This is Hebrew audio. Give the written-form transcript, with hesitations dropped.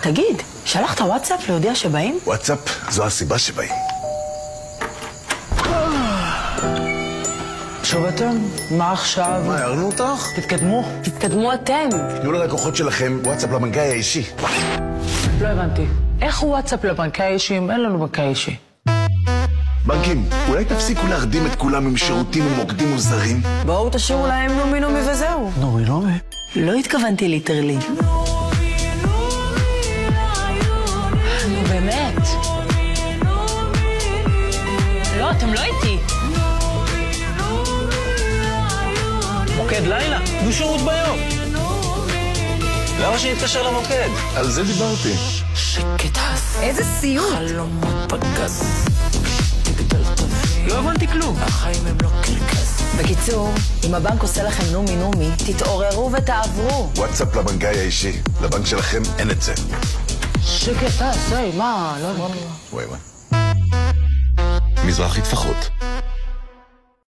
תגיד, שלחת וואטסאפ להודיע שבאים? וואטסאפ זו הסיבה שבאים. שוב אתם? מה עכשיו? מה, הערנו אותך? תתקדמו. תתקדמו אתם. תנו ללקוחות שלכם וואטסאפ לבנקאי האישי. לא הבנתי. איך הוא וואטסאפ לבנקאי האישי אם אין לנו בנקאי אישי? בנקים, אולי תפסיקו להרדים את כולם עם שירותים ומוקדים מוזרים? בואו תשאירו להם נומי נומי וזהו. נומי? לא התכוונתי ליטרלי. נו באמת. לא, אתם לא איתי. מוקד לילה, דו שירות ביום. למה שנתקשר למוקד? על זה דיברתי. שקט הס. איזה סיוט. חלומות פגז. לא הבנתי כלום. החיים הם לא קרקס. בקיצור, אם הבנק עושה לכם נומי נומי, תתעוררו ותעברו. וואטסאפ לבנקאי האישי. לבנק שלכם אין את זה. שקט הס, מה? לא. וואי. מזרחי טפחות.